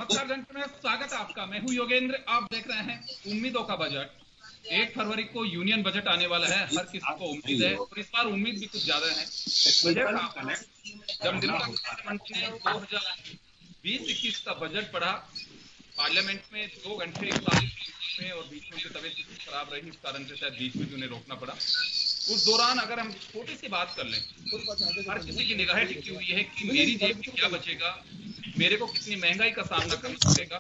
नमस्कार जनता में स्वागत है आपका। मैं हूं योगेंद्र। आप देख रहे हैं उम्मीदों का बजट। 1 फरवरी को यूनियन बजट आने वाला है। हर किसी को उम्मीद है और इस बार उम्मीद भी कुछ ज्यादा है। बजट जब निर्मला सीतारमण ने 2020-21 का बजट पढ़ा पार्लियामेंट में 2 घंटे 41 मिनट में, और बीच में उनकी तबीयत खराब रही, इस कारण से शायद बीच में भी उन्हें रोकना पड़ा। उस दौरान अगर हम छोटी सी बात कर लें, हर किसी की निगाहें टिकी हुई है कि मेरी जेब में क्या बचेगा, मेरे को कितनी महंगाई का सामना करना पड़ेगा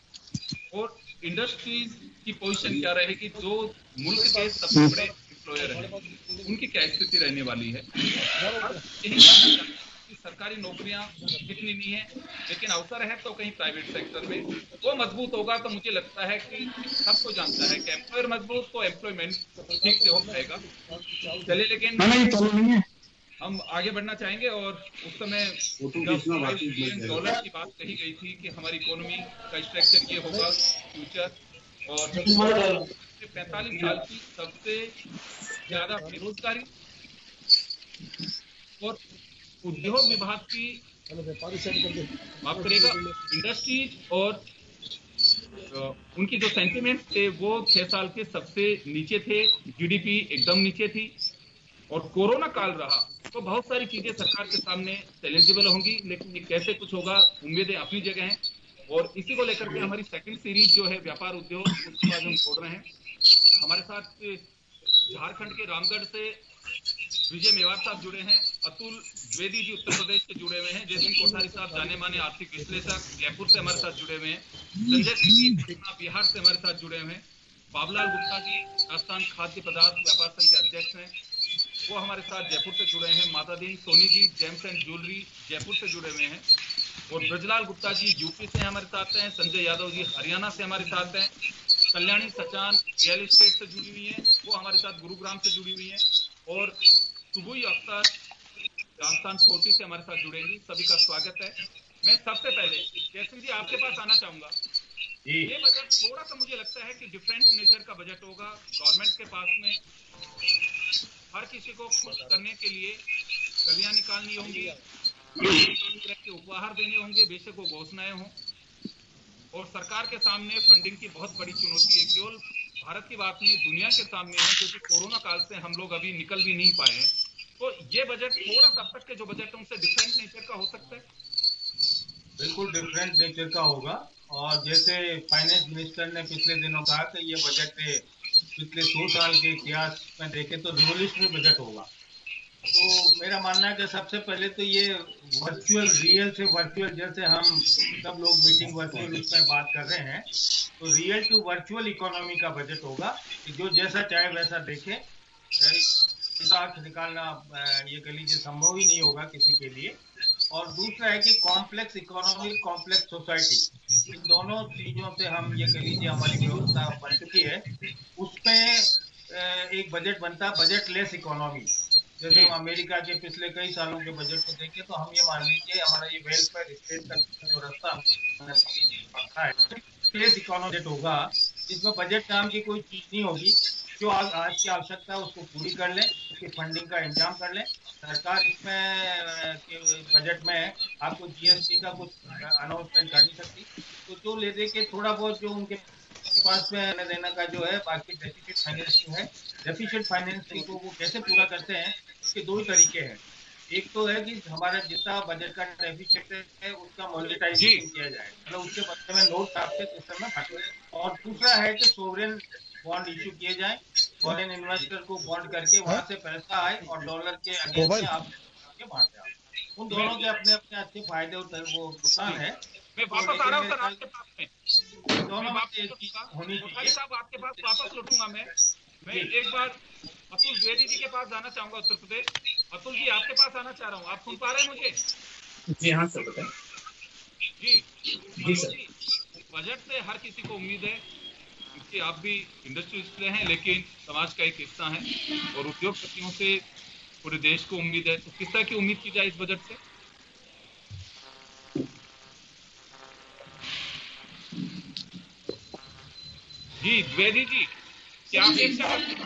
और इंडस्ट्रीज की पोजीशन क्या रहेगी, जो मुल्क के सबसे बड़े एम्प्लॉयर हैं उनकी क्या स्थिति रहने वाली है। यही जानना चाहते हैं कि सरकारी नौकरियां कितनी नहीं है, लेकिन अवसर है तो कहीं प्राइवेट सेक्टर में वो मजबूत होगा। तो मुझे लगता है कि सबको जानता है कि एम्प्लॉयर मजबूत तो एम्प्लॉयमेंट ठीक से हो पाएगा। चलिए, लेकिन हम आगे बढ़ना चाहेंगे। और उस समय जब $5 बिलियन की बात कही गई थी कि हमारी इकोनॉमी का स्ट्रक्चर ये होगा फ्यूचर, और 45 साल की सबसे ज्यादा बेरोजगारी और उद्योग विभाग की माफ करिएगा इंडस्ट्रीज और उनकी जो सेंटिमेंट्स थे वो 6 साल के सबसे नीचे थे। जीडीपी एकदम नीचे थी और कोरोना काल रहा तो बहुत सारी चीजें सरकार के सामने चैलेंजेबल होंगी, लेकिन ये कैसे कुछ होगा, उम्मीदें अपनी जगह हैं। और इसी को लेकर के हमारी सेकंड सीरीज जो है व्यापार उद्योग, उसको आज हम छोड़ रहे हैं। हमारे साथ झारखंड के रामगढ़ से विजय मेवाड़ साहब जुड़े हैं, अतुल द्विवेदी जी उत्तर प्रदेश से जुड़े हुए हैं, जयसिंह कोठारी साहब जाने माने आर्थिक विश्लेषक जयपुर से हमारे साथ जुड़े हुए हैं, संजय सिंह पटना बिहार से हमारे साथ जुड़े हुए हैं, बाबूलाल गुप्ता जी राजस्थान खाद्य पदार्थ व्यापार संघ के अध्यक्ष हैं, वो हमारे साथ जयपुर से जुड़े हैं, माता दीन Soni ji James and jewellery Jaipur से जुड़े हुए हैं, और ब्रजलाल गुप्ता जी यूपी से हमारे साथ हैं, संजय यादव जी हरियाणा से हमारे साथ हैं, कल्याणी सचान रियल एस्टेट से जुड़ी हुई हैं, वो हमारे साथ गुरुग्राम से जुड़ी हुई हैं, और सुबुई अख्तर राजस्थान 40 से हमारे साथ जुड़ेंगी। सभी का स्वागत है। मैं सबसे पहले जयसिंह जी आपके पास आना चाहूंगा। ये बजट थोड़ा सा मुझे लगता है कि डिफरेंट नेचर का बजट होगा। गवर्नमेंट के पास में हर किसी को खुश करने के लिए गलियां निकालनी होंगी, तरह के उपहार देने होंगे, बेशक वो घोषणाएं हों, और सरकार के सामने फंडिंग की बहुत बड़ी चुनौती है। केवल भारत की बात नहीं, दुनिया के सामने है, क्योंकि कोरोना काल से हम लोग अभी निकल भी नहीं पाए हैं। तो ये बजट थोड़ा सा अब तक के जो बजट है उनसे डिफरेंट नेचर का हो सकता है। बिल्कुल डिफरेंट नेचर का होगा। और जैसे फाइनेंस मिनिस्टर ने पिछले दिनों कहा कि ये बजट पिछले 100 साल के इतिहास में देखे तो रिवोल्यूशनरी बजट होगा। तो मेरा मानना है कि सबसे पहले तो ये वर्चुअल रियल से वर्चुअल, जैसे हम सब लोग मीटिंग वर्चुअल उसमें बात कर रहे हैं, तो रियल टू वर्चुअल इकोनॉमी का बजट होगा कि जो जैसा चाहे वैसा देखे। आंख निकालना ये कह लीजिए संभव ही नहीं होगा किसी के लिए। और दूसरा है कि कॉम्प्लेक्स इकोनॉमी, कॉम्प्लेक्स सोसाइटी, इन दोनों चीजों से हम ये कह लीजिए हमारी व्यवस्था बन चुकी है। उसमें एक बजट बनता है बजट लेस इकोनॉमी। जैसे हम अमेरिका के पिछले कई सालों के बजट को देखें तो हम ये मान लीजिए हमारा ये वेलफेयर स्टेट का जो रास्ता है लेस इकोनॉमी बजट होगा, जिसमें बजट नाम की कोई चीज नहीं होगी। जो आज की आवश्यकता है उसको पूरी कर लें, उसकी फंडिंग का इंतजाम कर लें। सरकार इसमें बजट में आपको जीएसटी का कुछ अनाउंसमेंट कर नहीं सकती। तो जो ले दे के थोड़ा बहुत जो उनके पास में लेना देना का जो है, बाकी डेफिसिट फाइनेंसिंग है। डेफिसिट फाइनेंसिंग को वो कैसे पूरा करते हैं, उसके दो ही तरीके हैं। एक तो है कि हमारा जितना बजट का डेफिसिट है उसका मॉनिटाइजेशन किया जाए, मतलब उसके बदले में नोट आपके सिस्टम में भरे। और दूसरा है कि सोवरेन बॉन्ड इश्यू किए जाए, फॉरेन इन्वेस्टर को बॉन्ड करके वहां से पैसा आए और डॉलर के अगेंस्ट में आप के बाहर जाओ। उन दोनों के अपने अपने अच्छे फायदे और वो नुकसान है। मैं वापस आ रहा हूँ सर आपके पास में। दोनों में से एक चीज होनी चाहिए। साहब आपके पास वापस लौटूंगा मैं एक बार अतुल द्विवेदी जी के पास जाना चाहूंगा उत्तर प्रदेश। अतुल जी आपके पास आना चाह रहा हूँ, आप सुन पा रहे हैं मुझे? जी हाँ सर, बताएं। जी जी सर। बजट से हर किसी को उम्मीद है, क्योंकि आप भी इंडस्ट्रियलिस्ट हैं लेकिन समाज का एक हिस्सा हैं, और उद्योगपतियों से पूरे देश को उम्मीद है। तो किस तरह की उम्मीद की जाए इस बजट से? जी द्विवेदी जी, क्या अपेक्षा करते हैं?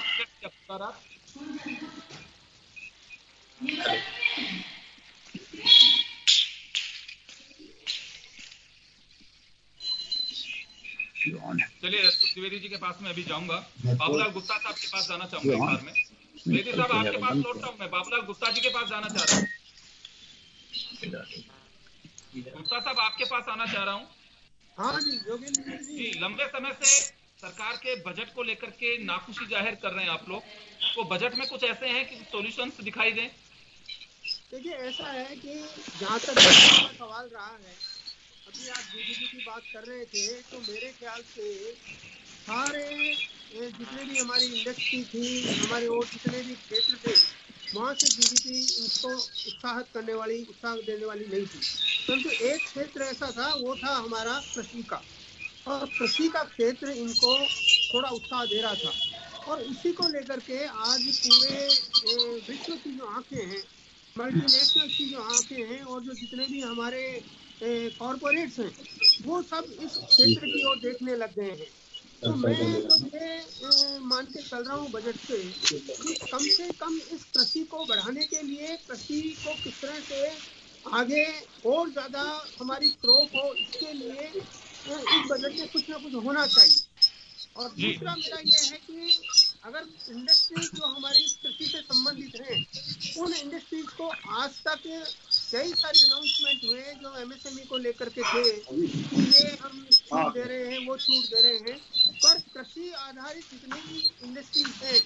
चलिए अतुल द्विवेदी जी के पास मैं अभी जाऊंगा। बाबूलाल गुप्ता साहब के पास जाना चाहूंगा एक बार में। द्विवेदी साहब आपके पास लौट रहा हूँ मैं, बाबूलाल गुप्ता जी के पास जाना चाह रहा हूँ। गुप्ता साहब आपके पास आना चाह रहा हूँ। हाँ जी योगेंद्र जी, लंबे समय से सरकार के बजट को लेकर के नाखुशी जाहिर कर रहे हैं आप लोग, तो बजट में कुछ ऐसे हैं कि सॉल्यूशंस दिखाई दें? देखिए ऐसा है कि जहाँ तक का सवाल रहा है, अभी आप जीडीपी की बात कर रहे थे, तो मेरे ख्याल से सारे जितने भी हमारी इंडस्ट्री थी, हमारे और जितने भी क्षेत्र थे, वहाँ से जीडीपी इनको उत्साह देने वाली नहीं थी। परंतु एक क्षेत्र ऐसा था, वो था हमारा कृषि का, और कृषि का क्षेत्र इनको थोड़ा उत्साह दे रहा था। और उसी को लेकर के आज पूरे विश्व की जो आंखें हैं, मल्टीनेशनल की जो आंखें हैं, और जो जितने भी हमारे कॉरपोरेट्स हैं, वो सब इस क्षेत्र की ओर देखने लग गए हैं। तो मैं तो ये मान के चल रहा हूँ बजट से कि कम इस कृषि को बढ़ाने के लिए, कृषि को किस तरह से आगे और ज्यादा हमारी क्रॉप हो, इसके लिए इस बजट में कुछ ना कुछ होना चाहिए। और दूसरा मेरा यह है कि अगर इंडस्ट्रीज जो हमारी कृषि से संबंधित हैं, उन इंडस्ट्रीज को आज तक कई सारे अनाउंसमेंट हुए जो एमएसएमई को लेकर के थे कि ये हम छूट दे रहे हैं, वो छूट दे रहे हैं, पर कृषि आधारित जितनी भी इंडस्ट्रीज हैं,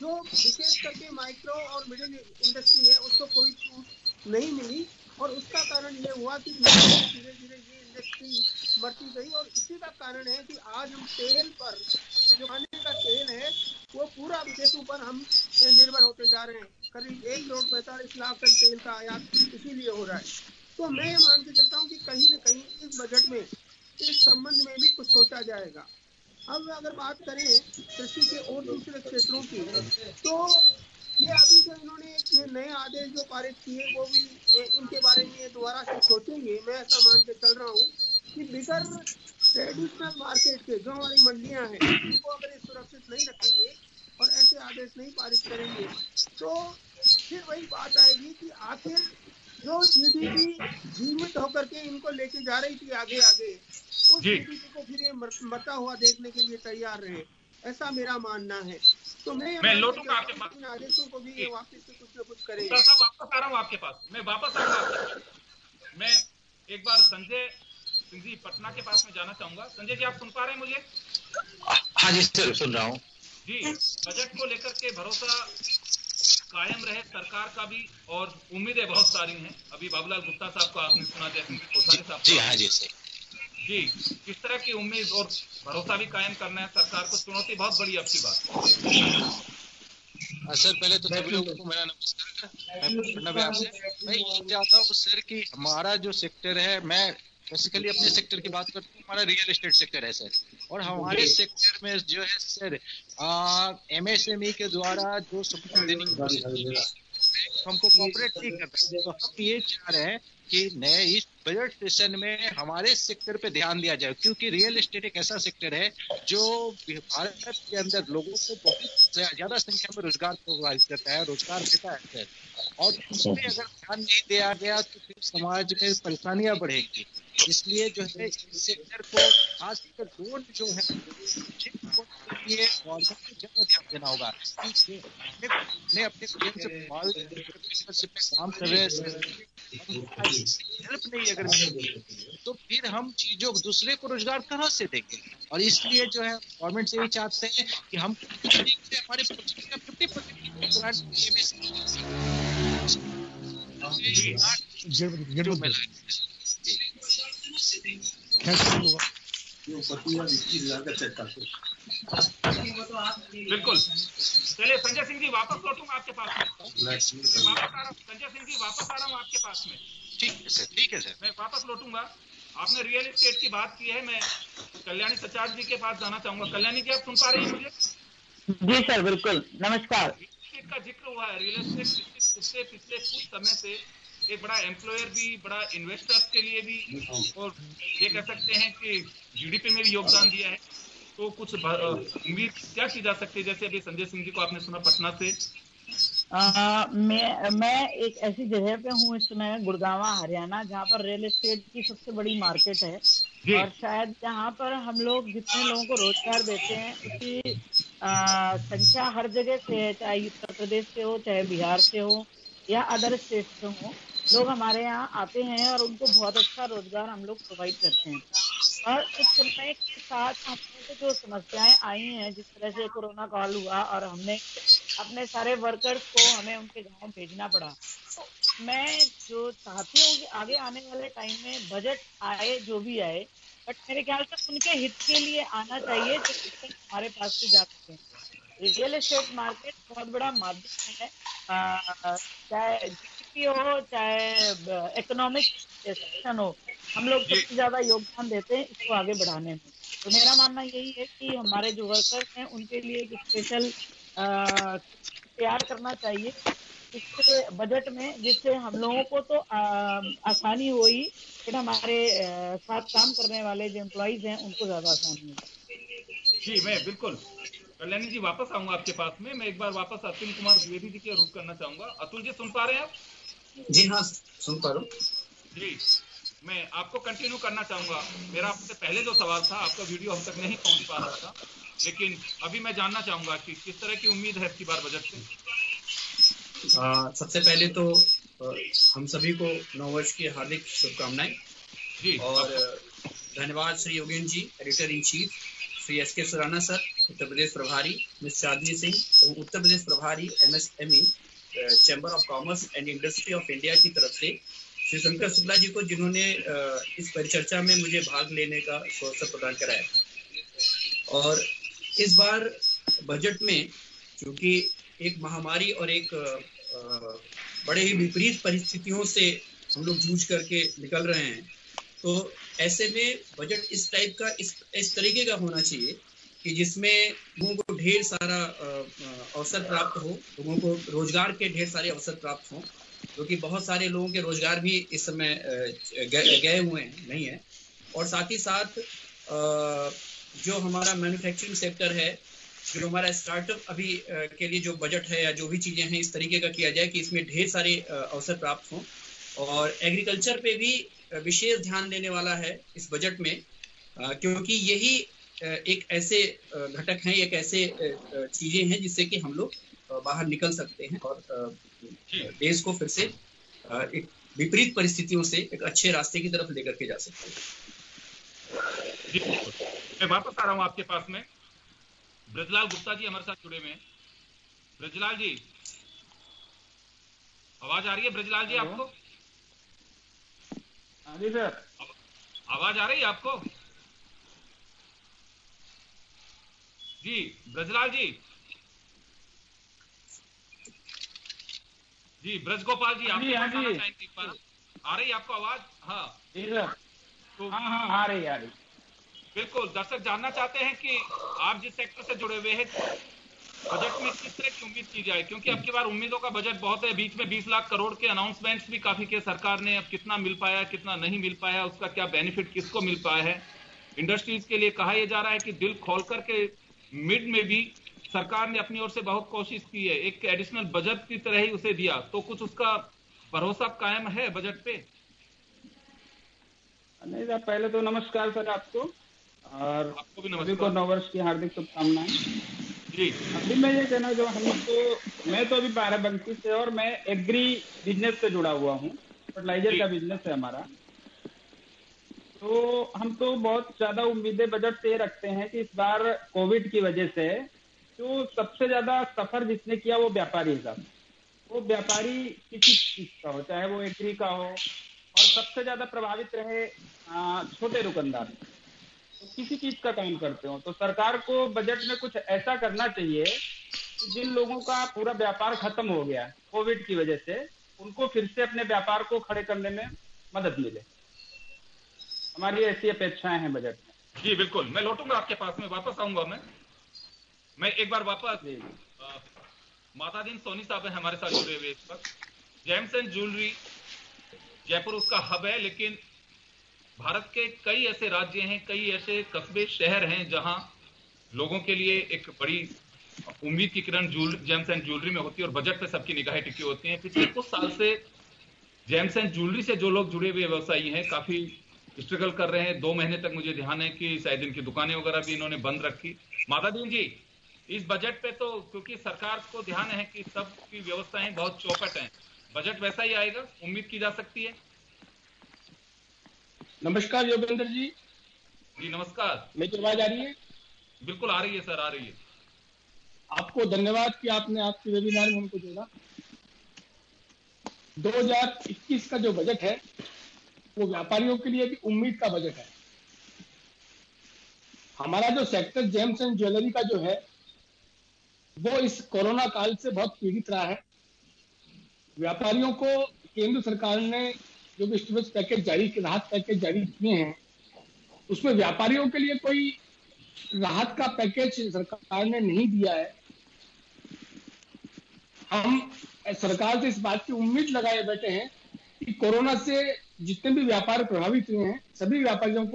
जो विशेष करके माइक्रो और मिडिल इंडस्ट्री है, उसको कोई छूट नहीं मिली। और उसका कारण ये हुआ कि धीरे धीरे ये इंडस्ट्री मरती गई। और इसी का कारण है कि आज हम तेल पर, जो खाने का तेल है, वो पूरा विदेशों पर हम निर्भर होते जा रहे हैं। करीब 1,45,00,000 टन तेल का आयात इसीलिए हो रहा है। तो मैं मान के चलता हूँ कि कहीं न कहीं इस बजट में इस संबंध में भी कुछ सोचा जाएगा। अब अगर बात करें कृषि के और दूसरे क्षेत्रों की, तो ये अभी जो इन्होंने एक नए आदेश जो पारित किए, वो भी इनके बारे में दोबारा से सोचेंगे। मैं ऐसा मान के चल रहा हूँ कि बिगर ट्रेडिशनल मार्केट के जो हमारी मंडियां हैं, उनको अगर ये सुरक्षित नहीं रखेंगे और ऐसे आदेश नहीं पारित करेंगे, तो फिर वही बात आएगी कि आखिर जो जीडीपी जीवित होकर के इनको लेके जा रही थी आगे आगे, उस जीडीपी को फिर ये मरता हुआ देखने के लिए तैयार रहे, ऐसा मेरा मानना है। तो मैं लौटूंगा आपके पास, इन आदेशों को भी ये वापस से कुछ न कुछ करेंगे। वापस आ रहा हूँ आपके पास, मैं वापस आ रहा हूँ। मैं एक बार संजय सिंह जी पटना के पास में जाना चाहूंगा। संजय जी, आप सुन पा रहे हैं मुझे? हाँ जी सर, सुन रहा हूँ जी। बजट को लेकर के भरोसा कायम रहे सरकार का भी, और उम्मीदें बहुत सारी हैं। अभी बाबूलाल गुप्ता साहब को आपने सुना, जयसिंह कोठारी साहब जी, हाँ जी सर जी, किस तरह की उम्मीद और भरोसा भी कायम करना है सरकार को, चुनौती बहुत बड़ी आपकी बात। सर, पहले तो सभी लोगों को मेरा नमस्कार। मैं प्रणव व्यास मैं ये चाहता हूँ सर कि हमारा जो सेक्टर है, मैं बेसिकली अपने सेक्टर की बात करता हूँ, हमारा रियल एस्टेट सेक्टर है सर। और हमारे सेक्टर में जो है सर, एमएसएमई के द्वारा जो सपोर्ट देने की कोशिश हमको कॉपरेट नहीं कर रहे, तो हम ये चाह रहे हैं कि नए इस बजट सेशन में हमारे सेक्टर पे ध्यान दिया जाए, क्योंकि रियल एस्टेट एक ऐसा सेक्टर है जो भारत के अंदर लोगों को बहुत ज्यादा संख्या में रोजगार प्रोवाइड करता है, रोजगार देता है सर। और इसमें अगर ध्यान नहीं दिया गया तो फिर समाज में परेशानियां बढ़ेंगी। इसलिए जो है इस सेक्टर को खासकर लोन जो है लिए गवर्नमेंट को ज्यादा ध्यान देना होगा। अपने से काम कर रहे हैं, हेल्प नहीं अगर तो फिर हम चीजों दूसरे को रोजगार कहाँ से देंगे। और इसलिए जो है गवर्नमेंट से यही चाहते हैं कि हम हमारे 50% बिल्कुल। चलिए संजय सिंह जी, वापस लौटूंगा आपके पास में। संजय सिंह जी वापस आ रहा हूँ आपके पास में। ठीक है सर, मैं वापस लौटूंगा। आपने रियल एस्टेट की बात की है, मैं कल्याणी सचार जी के पास जाना चाहूंगा। कल्याणी जी, आप सुन पा रही हैं मुझे? जी सर, बिल्कुल, नमस्कार। रियल एस्टेट का जिक्र हुआ है। रियल एस्टेट पिछले कुछ समय से एक बड़ा एम्प्लॉयर भी, बड़ा इन्वेस्टर्स के लिए भी, और ये कह सकते हैं कि जीडीपी में भी योगदान दिया है। तो कुछ उम्मीद क्या की जा सकती है? जैसे अभी संजय सिंह जी को आपने सुना पटना से, मैं एक ऐसी जगह पे हूँ इस समय, गुड़गांव हरियाणा, जहाँ पर रियल एस्टेट की सबसे बड़ी मार्केट है। जी और शायद यहाँ पर हम लोग जितने लोगों को रोजगार देते हैं उसकी संख्या हर जगह से है, चाहे उत्तर प्रदेश से हो, चाहे बिहार से हो, या अदर स्टेट से हो। लोग हमारे यहाँ आते हैं और उनको बहुत अच्छा रोजगार हम लोग प्रोवाइड करते हैं। और इस समय के साथ हम लोगों को जो समस्याएं आई हैं, जिस तरह से कोरोना काल हुआ और हमने अपने सारे वर्कर्स को हमें उनके गांव भेजना पड़ा, तो मैं जो चाहती हूँ कि आगे आने वाले टाइम में बजट आए जो भी आए, बट मेरे ख्याल से उनके हित के लिए आना चाहिए जो पैसे हमारे पास से जा सके। रियल एस्टेट मार्केट बहुत बड़ा माध्यम है, चाहे जीडीपी हो, चाहे इकोनॉमिक सेक्शन हो, हम लोग जी सबसे ज्यादा योगदान देते हैं इसको आगे बढ़ाने में। तो मेरा मानना यही है कि हमारे जो वर्कर्स हैं उनके लिए एक स्पेशल तैयार करना चाहिए इसके बजट में, जिससे हम लोगों को तो आसानी हो ही, लेकिन हमारे साथ काम करने वाले जो एम्प्लॉइज हैं उनको ज्यादा आसानी हो। जी, मैं बिल्कुल कल्याणी जी वापस आऊंगा आपके पास में। मैं एक बार वापस अतुल कुमार द्विवेदी जी के रुख करना चाहूंगा। अतुल जी सुन पा रहे हैं आप? जी हाँ, सुन पा रहा हूँ। जी, मैं आपको कंटिन्यू करना चाहूंगा। मेरा आपसे पहले जो सवाल था, आपका वीडियो हम तक नहीं पहुंच पा रहा था, लेकिन अभी मैं जानना चाहूंगा कि किस तरह की उम्मीद है इसकी बार बजट से। सबसे पहले तो हम सभी को नववर्ष की हार्दिक शुभकामनाएं। जी और धन्यवाद Shri Yogen ji, editor in chief, Shri S K. Surana sir, Uttar Pradesh प्रभारी, मिस चांदनी सिंह, उत्तर प्रदेश प्रभारी MSME Chamber of Commerce and Industry of India की तरफ से, श्री शंकर शुक्ला जी को, जिन्होंने इस परिचर्चा में मुझे भाग लेने का अवसर प्रदान कराया। और इस बार बजट में चूंकि एक महामारी और एक बड़े ही विपरीत परिस्थितियों से हम लोग जूझ करके निकल रहे हैं, तो ऐसे में बजट इस टाइप का, इस तरीके का होना चाहिए कि जिसमें लोगों को ढेर सारा अवसर प्राप्त हो, लोगों को रोजगार के ढेर सारे अवसर प्राप्त हों, क्योंकि बहुत सारे लोगों के रोजगार भी इस समय गए हुए हैं, नहीं है। और साथ ही साथ जो हमारा मैन्युफैक्चरिंग सेक्टर है, जो हमारा स्टार्टअप अभी के लिए जो बजट है या जो भी चीजें हैं, इस तरीके का किया जाए कि इसमें ढेर सारे अवसर प्राप्त हों। और एग्रीकल्चर पे भी विशेष ध्यान देने वाला है इस बजट में, क्योंकि यही एक ऐसे घटक हैं, एक ऐसे चीजें हैं जिससे कि हम लोग बाहर निकल सकते हैं और देश को फिर से एक विपरीत परिस्थितियों से एक अच्छे रास्ते की तरफ लेकर के जा सकते हैं। मैं वापस आ रहा हूँ आपके पास में। ब्रजलाल गुप्ता जी हमारे साथ जुड़े हुए हैं। ब्रजलाल जी, आवाज आ रही है? ब्रजलाल जी आपको? हाँ जी सर, आवाज आ रही है आपको? जी ब्रजलाल जी, जी ब्रज गोपाल जी, आप आ रही है आपको आवाज? हाँ जी सर, तो हाँ आ रही है। बिल्कुल, दर्शक जानना चाहते हैं कि आप जिस सेक्टर से जुड़े हुए हैं, बजट में किस तरह की उम्मीद की जाए, क्योंकि अब की बार उम्मीदों का बजट बहुत है। बीच में 20 लाख करोड़ के अनाउंसमेंट्स भी काफी किए सरकार ने। अब कितना मिल पाया, कितना नहीं मिल पाया, उसका क्या बेनिफिट किसको मिल पाया है। इंडस्ट्रीज के लिए कहा यह जा रहा है कि दिल खोल करके मिड में भी सरकार ने अपनी ओर से बहुत कोशिश की है, एक एडिशनल बजट की तरह ही उसे दिया। तो कुछ उसका भरोसा कायम है बजट पे? नहीं सर, पहले तो नमस्कार सर आपको, और आपको भी सभी को नमस्कार। नववर्ष की हार्दिक शुभकामनाएं। जी अभी मैं ये कहना जो मैं तो अभी बाराबंकी से, और मैं एग्री बिजनेस से जुड़ा हुआ हूँ, फर्टिलाइजर का बिजनेस है हमारा। तो हम तो बहुत ज्यादा उम्मीदें बजट से रखते हैं कि इस बार कोविड की वजह से जो सबसे ज्यादा सफर जिसने किया वो व्यापारी हिसाब, वो व्यापारी किसी चीज का हो, चाहे वो एग्री का हो, और सबसे ज्यादा प्रभावित रहे छोटे दुकानदार, तो किसी चीज का काम करते हो। तो सरकार को बजट में कुछ ऐसा करना चाहिए कि जिन लोगों का पूरा व्यापार खत्म हो गया कोविड की वजह से, उनको फिर से अपने व्यापार को खड़े करने में मदद मिले। हमारी ऐसी अपेक्षाएं हैं बजट में। जी बिल्कुल, मैं लौटूंगा आपके पास में, वापस आऊंगा मैं एक बार वापस। माता दिन सोनी साहब है हमारे साथ जुड़े हुए इस वक्त। जेम्स एंड ज्वेलरी जयपुर उसका हब है, लेकिन भारत के कई ऐसे राज्य हैं, कई ऐसे कस्बे शहर हैं जहां लोगों के लिए एक बड़ी उम्मीद की किरण जेम्स एंड ज्वेलरी में होती है और बजट पे सबकी निगाहें टिकी होती हैं। पिछले कुछ साल से जेम्स एंड ज्वेलरी से जो लोग जुड़े हुए व्यवसायी हैं काफी स्ट्रगल कर रहे हैं। 2 महीने तक मुझे ध्यान है कि शायद इनकी दुकानें वगैरह भी इन्होंने बंद रखी। माता दीन जी, इस बजट पे तो क्योंकि सरकार को ध्यान है कि सबकी व्यवस्थाएं बहुत चौपट हैं, बजट वैसा ही आएगा, उम्मीद की जा सकती है? नमस्कार योगेंद्र जी। जी नमस्कार। मेरी आवाज आ रही है? बिल्कुल आ रही है सर, आ रही है। आपको धन्यवाद कि आपने आपके वेबिनार में हमको जोड़ा। 2021 का जो बजट है वो व्यापारियों के लिए भी उम्मीद का बजट है। हमारा जो सेक्टर जेम्स एंड ज्वेलरी का जो है वो इस कोरोना काल से बहुत पीड़ित रहा है। व्यापारियों को केंद्र सरकार ने जो भी स्टिमुलस पैकेज राहत पैकेज जारी किए हैं उसमें व्यापारियों के लिए कोई राहत का पैकेज सरकार ने नहीं दिया है। हम सरकार से इस बात की उम्मीद लगाए बैठे हैं कि कोरोना से जितने भी व्यापार प्रभावित हुए हैं सभी व्यापारियों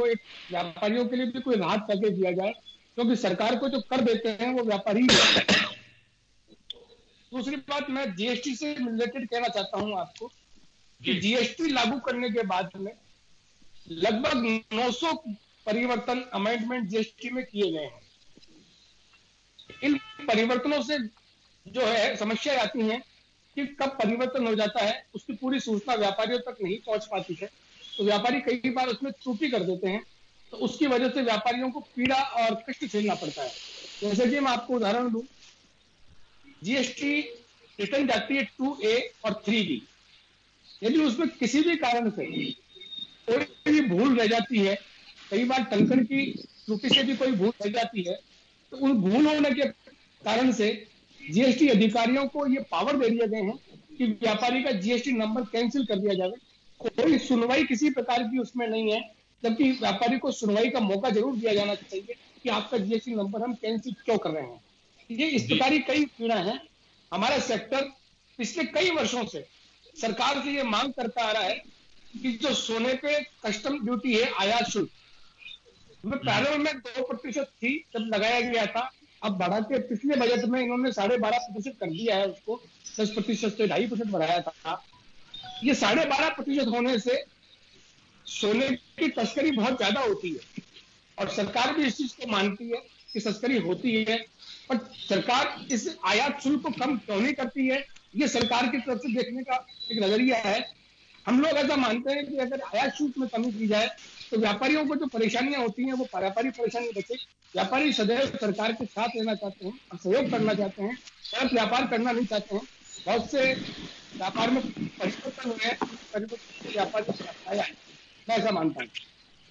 के लिए भी कोई राहत पैकेज दिया जाए, क्योंकि सरकार को जो कर देते हैं वो व्यापारी ही। दूसरी बात मैं जीएसटी से रिलेटेड कहना चाहता हूं आपको कि जीएसटी लागू करने के बाद में लगभग 900 परिवर्तन अमेंडमेंट जीएसटी में किए गए हैं। इन परिवर्तनों से जो है समस्या आती है कि कब परिवर्तन हो जाता है उसकी पूरी सूचना व्यापारियों तक नहीं पहुंच पाती है, तो व्यापारी कई बार उसमें त्रुटि कर देते हैं, तो उसकी वजह से व्यापारियों को पीड़ा और कष्ट झेलना पड़ता है। जैसे कि मैं आपको उदाहरण दूं, जीएसटी रिटर्न जाती है 2A और 3B। यदि उसमें किसी भी कारण से कोई भी भूल रह जाती है, कई बार टंकन की त्रुटि से भी कोई भूल रह जाती है, तो उन भूल होने के कारण से जीएसटी अधिकारियों को ये पावर दे दिए गए हैं कि व्यापारी का जीएसटी नंबर कैंसिल कर दिया जाए। कोई सुनवाई किसी प्रकार की उसमें नहीं है, जबकि व्यापारी को सुनवाई का मौका जरूर दिया जाना चाहिए कि आपका जीएसटी नंबर हम कैंसिल क्यों कर रहे हैं। ये इस प्रकार की कई पीड़ा है। हमारा सेक्टर पिछले कई वर्षों से सरकार से ये मांग करता आ रहा है कि जो सोने पे कस्टम ड्यूटी है, आयात शुल्क, प्रारंभ में 2% थी जब लगाया गया था, अब बढ़ा के पिछले बजट में इन्होंने 12.5% कर दिया है, उसको 10% से 2.5% बढ़ाया था। ये 12.5% होने से सोने की तस्करी बहुत ज्यादा होती है और सरकार भी इस चीज को मानती है कि तस्करी होती है, पर सरकार इस आयात शुल्क को कम क्यों नहीं करती है, ये सरकार की तरफ से देखने का एक नजरिया है। हम लोग ऐसा मानते हैं कि अगर आयात शुल्क में कमी की जाए तो व्यापारियों को जो परेशानियां होती हैं वो व्यापारी परेशानी बचे। व्यापारी सदैव सरकार के साथ रहना चाहते हैं और सहयोग करना चाहते हैं, गलत व्यापार करना नहीं चाहते हैं। बहुत से व्यापार में परिवर्तन हुए हैं, परिवर्तन व्यापार को आया है, मैं ऐसा मानता हूँ।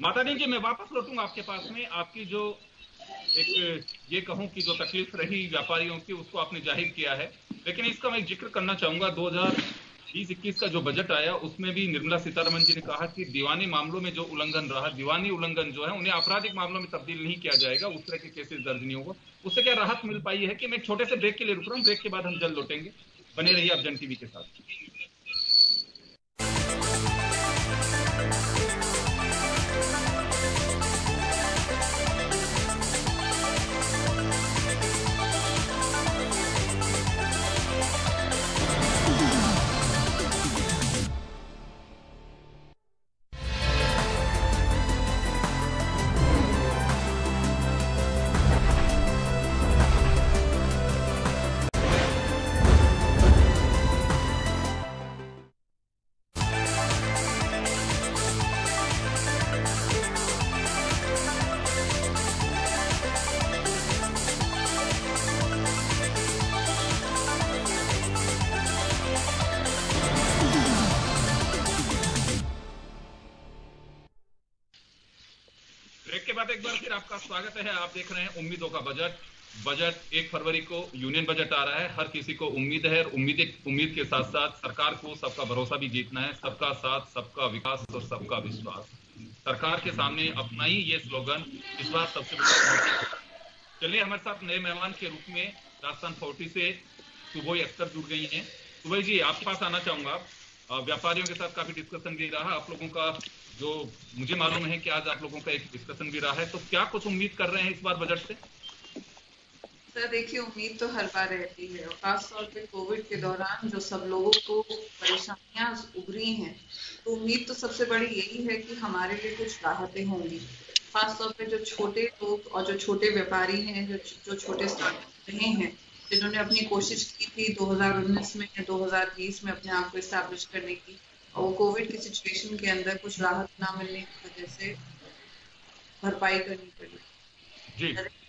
माता दी जी, मैं वापस लौटूंगा आपके पास में। आपकी जो एक ये कहूं कि जो तकलीफ रही व्यापारियों की उसको आपने जाहिर किया है, लेकिन इसका मैं जिक्र करना चाहूंगा। 2020-21 का जो बजट आया उसमें भी निर्मला सीतारमण जी ने कहा कि दीवानी मामलों में जो उल्लंघन रहा, दीवानी उल्लंघन जो है उन्हें आपराधिक मामलों में तब्दील नहीं किया जाएगा, उस तरह के केसेस दर्ज नहीं होगा। उससे क्या राहत मिल पाई है कि मैं एक छोटे से ब्रेक के लिए रुक रहा हूँ, ब्रेक के बाद हम जल्द लौटेंगे। बने रहिए आप जन टीवी के साथ। एक बार फिर आपका स्वागत है। आप देख रहे हैं उम्मीदों का बजट 1 फरवरी को यूनियन बजट आ रहा है। हर किसी को उम्मीद है और उम्मीद के साथ साथ सरकार को सबका भरोसा भी जीतना है। सबका साथ, सबका विकास और सबका विश्वास। सरकार के सामने अपना ही ये स्लोगन इस बार सबसे बड़ा। चलिए, हमारे साथ नए मेहमान के रूप में राजस्थान 40 से सुबोई अख्तर जुड़ गई हैं। सुबोई जी, आपके पास आना चाहूंगा। व्यापारियों के साथ काफी डिस्कशन भी रहा, आप लोगों का जो मुझे मालूम है कि आज आप लोगों का एक डिस्कशन भी रहा है, तो क्या कुछ उम्मीद कर रहे हैं इस बार बजट से? सर देखिए, उम्मीद तो हर बार रहती है, और खासतौर पे कोविड के दौरान जो सब लोगों को परेशानियां उभरी हैं, तो उम्मीद तो सबसे बड़ी यही है कि हमारे लिए कुछ राहतें होंगी। खासतौर पे जो छोटे लोग और जो छोटे व्यापारी हैं, जो छोटे स्टार्टअप रहे हैं, जिन्होंने अपनी कोशिश की थी 2019 में या 2020 में अपने आप को इस्टेब्लिश करने की, और वो कोविड की सिचुएशन के अंदर कुछ राहत ना मिलने की वजह से भरपाई करनी पड़ी।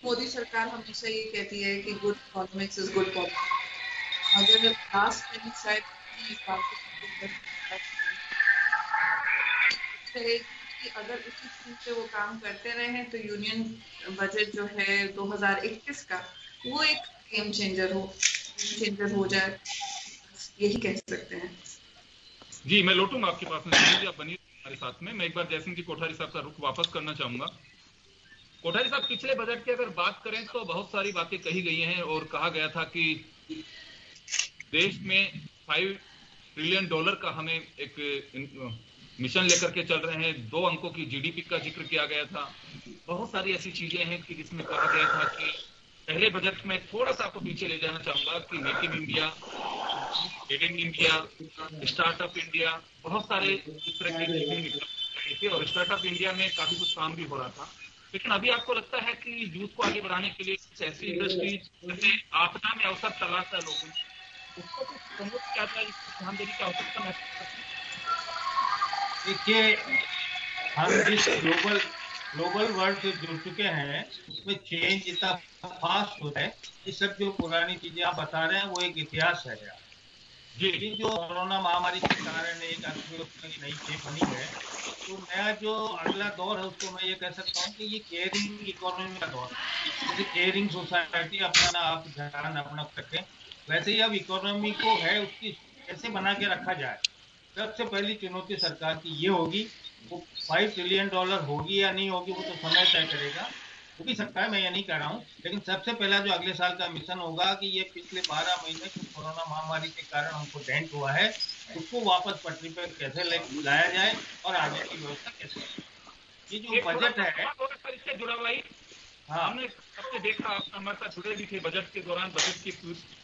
मोदी सरकार हमेशा ये कहती है कि good economics is good politics. अगर लास्ट में शायद कि अगर उसी स्पीड पे वो काम करते रहे तो यूनियन बजट जो है 2021 का, वो एक गेम चेंजर हो जाए, यही कह सकते हैं। जी, मैं लौटूंगा आपके पास में, आप बनिए हमारे साथ में। मैं एक बार जयसिंह जी कोठारी साहब का रुख वापस करना चाहूंगा। कोठारी साहब, पिछले बजट की अगर बात करें तो बहुत सारी बातें कही गई हैं और कहा गया था कि देश में $5 ट्रिलियन का हमें एक मिशन लेकर के चल रहे हैं। 2 अंकों की जीडीपी का जिक्र किया गया था। बहुत सारी ऐसी चीजें हैं कि जिसमें कहा गया था कि पहले बजट में थोड़ा सा आपको पीछे ले जाना चाहूंगा कि make in India, made in India, startup India, बहुत सारे इस तरह की चीजें निकल रही थी और स्टार्टअप इंडिया में काफी कुछ काम भी हो रहा था। लेकिन अभी आपको लगता है कि यूथ को आगे बढ़ाने के लिए कुछ ऐसी इंडस्ट्री जैसे आपदा में अवसर तलाश है लोगों को, उसको कुछ प्रमोट किया जाए, ध्यान देने की आवश्यकता महसूस करते हैं? देखिए, हम जिस ग्लोबल वर्ल्ड से जुड़ चुके हैं उसमें चेंज इतना फास्ट होता है। ये सब जो पुरानी चीजें आप बता रहे हैं वो एक इतिहास है यार। जी, जो कोरोना महामारी के कारण एक अर्थव्यवस्था की नई चेप बनी है, तो नया जो अगला दौर है उसको मैं ये कह सकता हूँ कि ये केयरिंग इकोनॉमी का दौर है। जैसे केयरिंग सोसाइटी अपना आप ध्यान अपना रखें, वैसे ही अब इकोनॉमी को है उसकी कैसे बना के रखा जाए। सबसे पहली चुनौती सरकार की ये होगी, वो $5 ट्रिलियन होगी या नहीं होगी वो तो समय तय करेगा, हो भी सकता है, मैं ये नहीं कह रहा हूँ। लेकिन सबसे पहला जो अगले साल का मिशन होगा कि ये पिछले 12 महीने जो कोरोना महामारी के कारण हमको डेंट हुआ है उसको वापस पटरी पर कैसे लाया जाए और आगे की व्यवस्था कैसे। ये जो बजट है इससे जुड़ा हुआ ही, हमने सबसे देखा, हमारे साथ जुड़े भी थे बजट के दौरान, बजट की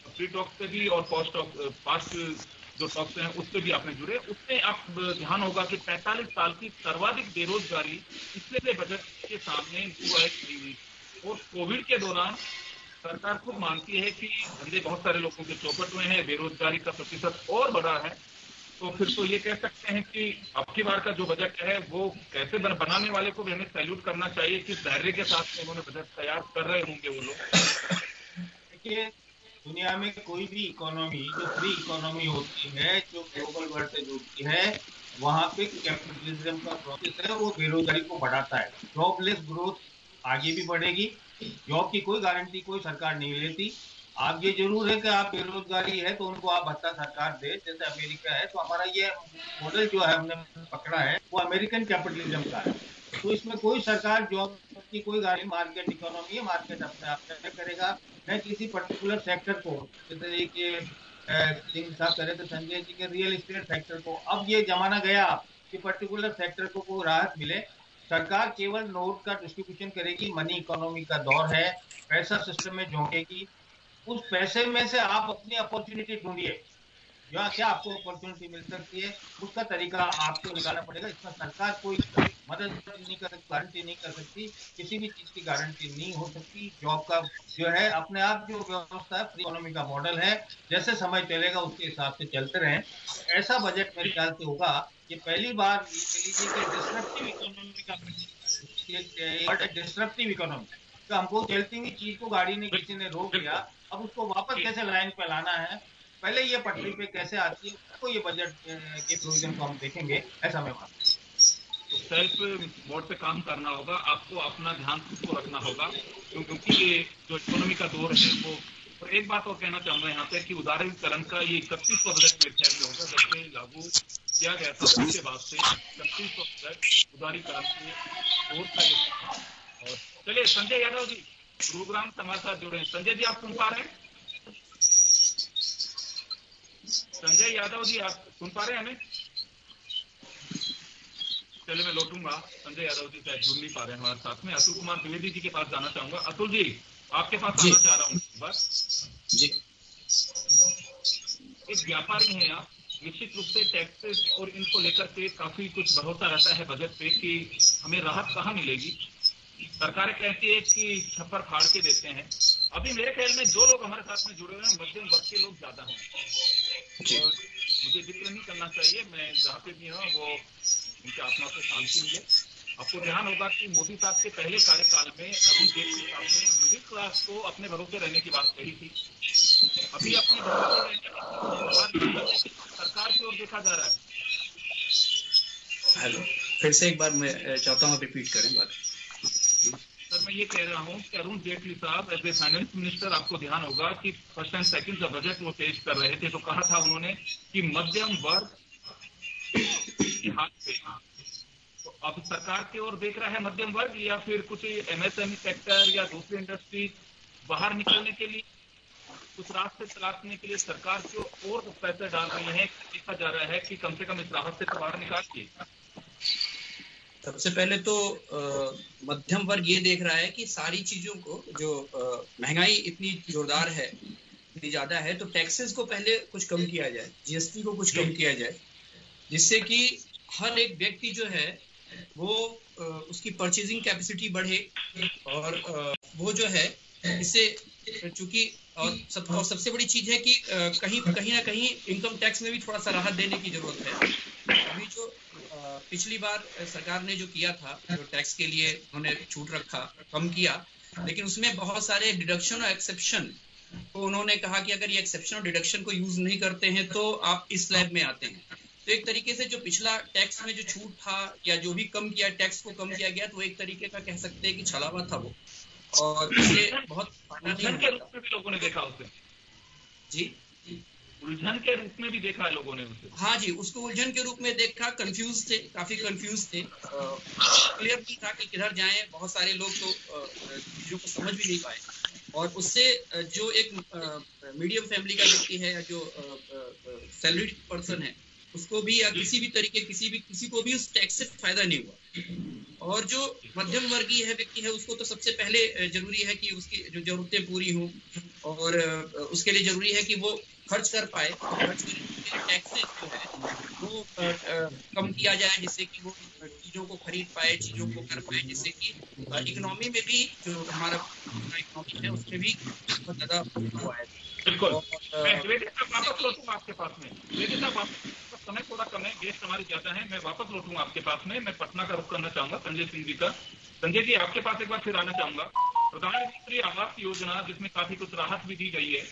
प्री टॉक से भी और पास्ट जो टॉक्स हैं उससे भी आपने जुड़े। उसमें आप ध्यान होगा कि 45 साल की सर्वाधिक बेरोजगारी पिछले बजट के सामने हुई और कोविड के दौरान सरकार खुद मानती है कि धंधे बहुत सारे लोगों के चौपट हुए हैं, बेरोजगारी का प्रतिशत और बढ़ा है। तो फिर तो ये कह सकते हैं कि अब की बार का जो बजट है वो कैसे बनाने वाले को भी हमें सैल्यूट करना चाहिए, किस धैर्य के साथ उन्होंने बजट तैयार कर रहे होंगे वो लोग। देखिए, दुनिया में कोई भी इकोनॉमी जो फ्री इकोनॉमी होती है, जो ग्लोबल वर्ल्ड से जुड़ती है, वहां पे कैपिटलिज्म का प्रोसेस है, वो बेरोजगारी को बढ़ाता है। जॉबलेस ग्रोथ आगे भी बढ़ेगी। जॉब की कोई गारंटी कोई सरकार नहीं लेती। आप ये जरूर है कि आप बेरोजगारी है तो उनको आप भत्ता सरकार दे, जैसे अमेरिका है। तो हमारा ये मॉडल जो है हमने पकड़ा है वो अमेरिकन कैपिटलिज्म का है। तो इसमें कोई सरकार जॉब की कोई गारंटी, मार्केट इकोनॉमी है, मार्केट अपने आप तय करेगा। न किसी पर्टिकुलर सेक्टर को, जैसे कि सिंह साहब कह रहे थे संजय जी के रियल एस्टेट सेक्टर को, अब ये जमाना गया कि पर्टिकुलर सेक्टर को कोई राहत मिले। सरकार केवल नोट का डिस्ट्रीब्यूशन करेगी, मनी इकोनॉमी का दौर है, पैसा सिस्टम में झोंकेगी। उस पैसे में से आप अपनी अपॉर्चुनिटी ढूंढिए, यहाँ क्या आपको अपॉर्चुनिटी मिल सकती है, उसका तरीका आपको निकालना पड़ेगा। इसमें सरकार कोई मदद नहीं कर सकती, गारंटी नहीं कर सकती, किसी भी चीज की गारंटी नहीं हो सकती। जॉब का जो है अपने आप जो व्यवस्था है फ्री इकोनॉमी का मॉडल है, जैसे समय चलेगा उसके हिसाब से चलते रहें। ऐसा बजट मेरे ख्याल से होगा। ये पहली बार डिस्ट्रप्टिव इकोनॉमी का, डिस्ट्रप्टिव इकोनॉमी तो हमको चलती हुई चीज को गाड़ी ने किसी ने रोक लिया, अब उसको वापस कैसे लाइन पे लाना है, पहले ये पटरी पे कैसे आती है, उसको ये बजट के प्रोविजन को हम देखेंगे, ऐसा मैं मानता हूँ। तो सेल्फ बोर्ड पे काम करना होगा, आपको अपना ध्यान खुद को रखना होगा, क्योंकि ये जो इकोनॉमी का दौर है वो। और एक बात और कहना चाहूंगा यहाँ पे कि उदारीकरण का ये 31वां बजट मेरे ख्याल में होगा, जब से लागू किया गया था उसके बाद से 31वां बजट उदारीकरण के दौर का। और चलिए संजय यादव जी गुरुग्राम से हमारे साथ जुड़े हैं। संजय जी आप सुन पा रहे हैं? संजय यादव जी आप सुन पा रहे हैं हमें? चलिए मैं लौटूंगा, संजय यादव जी शायद जुड़ नहीं पा रहे हैं हमारे साथ में। अतुल कुमार द्विवेदी जी के पास जाना चाहूंगा। अतुल जी, आपके पास आना चाह रहा हूँ बस जी। एक व्यापारी हैं आप, निश्चित रूप से टैक्सेस और इनको लेकर के काफी कुछ भरोसा रहता है बजट पे कि हमें राहत कहाँ मिलेगी। सरकारें कहती है कि छप्पर फाड़ के देते हैं। अभी मेरे ख्याल में जो लोग हमारे साथ में जुड़े हुए हैं मध्यम वर्ग के लोग ज्यादा हैं और मुझे जिक्र नहीं करना चाहिए, मैं जहाँ पे भी हूँ वो उनके आत्मा को शांति मिले। आपको ध्यान होगा कि मोदी साहब के पहले कार्यकाल में अरुण जेटली साहब ने मिडिल क्लास को अपने भरोसे रहने की बात कही थी। अभी अपने भरोसे रहने की सरकार की ओर देखा जा रहा है। हेलो, फिर से एक बार मैं चाहता हूँ रिपीट करें बात। सर मैं ये कह रहा हूँ कि अरुण जेटली साहब एज ए फाइनेंस मिनिस्टर, आपको ध्यान होगा कि फर्स्ट एंड सेकंड का बजट वो पेश कर रहे थे तो कहा था उन्होंने कि मध्यम वर्ग के हाथ पे। तो अब सरकार की ओर देख रहा है मध्यम वर्ग या फिर कुछ एमएसएमई सेक्टर या दूसरी इंडस्ट्री बाहर निकलने के लिए कुछ रास्ते तलाशने के लिए सरकार की ओर पैसे डाल रही है। देखा जा रहा है कि कम से कम इस राहत से बाहर निकालिए। सबसे पहले तो मध्यम वर्ग ये देख रहा है कि सारी चीजों को जो महंगाई इतनी जोरदार है, इतनी ज्यादा है, तो टैक्सेस को पहले कुछ कम किया जाए, जीएसटी को कुछ कम किया जाए, जिससे कि हर एक व्यक्ति जो है वो उसकी परचेजिंग कैपेसिटी बढ़े और वो जो है इससे चूंकि और सबसे बड़ी चीज है कि कहीं ना कहीं इनकम टैक्स में भी थोड़ा सा राहत देने की जरूरत है। अभी जो पिछली बार सरकार ने जो किया था, जो टैक्स के लिए उन्होंने छूट रखा, कम किया, लेकिन उसमें बहुत सारे डिडक्शन और एक्सेप्शन, तो उन्होंने कहा कि अगर ये एक्सेप्शन और डिडक्शन को यूज नहीं करते हैं तो आप इस स्लैब में आते हैं। तो एक तरीके से जो पिछला टैक्स में जो छूट था या जो भी कम किया, टैक्स को कम किया गया, तो एक तरीके का कह सकते हैं कि छलावा था वो, और इससे बहुत उलझन के रूप में भी लोगों ने देखा उसे। जी, उलझन के रूप में भी देखा है लोगों ने उसे। हाँ जी, उसको उलझन के रूप में देखा, कंफ्यूज थे, काफी कंफ्यूज थे, क्लियर नहीं था कि किधर जाएं। बहुत सारे लोग तो चीजों को समझ भी नहीं पाए, और उससे जो एक मीडियम फैमिली का व्यक्ति है या जो सैलरीड पर्सन है, उसको भी या किसी भी तरीके किसी को भी उस टैक्स से फायदा नहीं हुआ। और जो मध्यम वर्गीय है व्यक्ति है, उसको तो सबसे पहले जरूरी है कि उसकी जो जरूरतें पूरी हों, और उसके लिए जरूरी है कि वो खर्च कर पाए। खर्च करने के लिए टैक्सेस जो है वो कम किया जाए, जिससे कि वो चीजों को खरीद पाए, चीजों को कर पाए, जिससे कि इकोनॉमी में भी जो हमारा इकोनॉमी है उसमें भी बहुत ज्यादा हुआ है। बिल्कुल। वापस लौटूंगा आपके पास में, लेकिन समय थोड़ा कम है, गेस्ट हमारे ज्यादा है, मैं वापस लौटूंगा आपके पास में। मैं पटना का रुख करना चाहूंगा संजय सिंह जी का। संजय जी, आपके पास एक बार फिर आना चाहूंगा। प्रधानमंत्री आवास योजना, जिसमें काफी कुछ राहत भी दी गई है।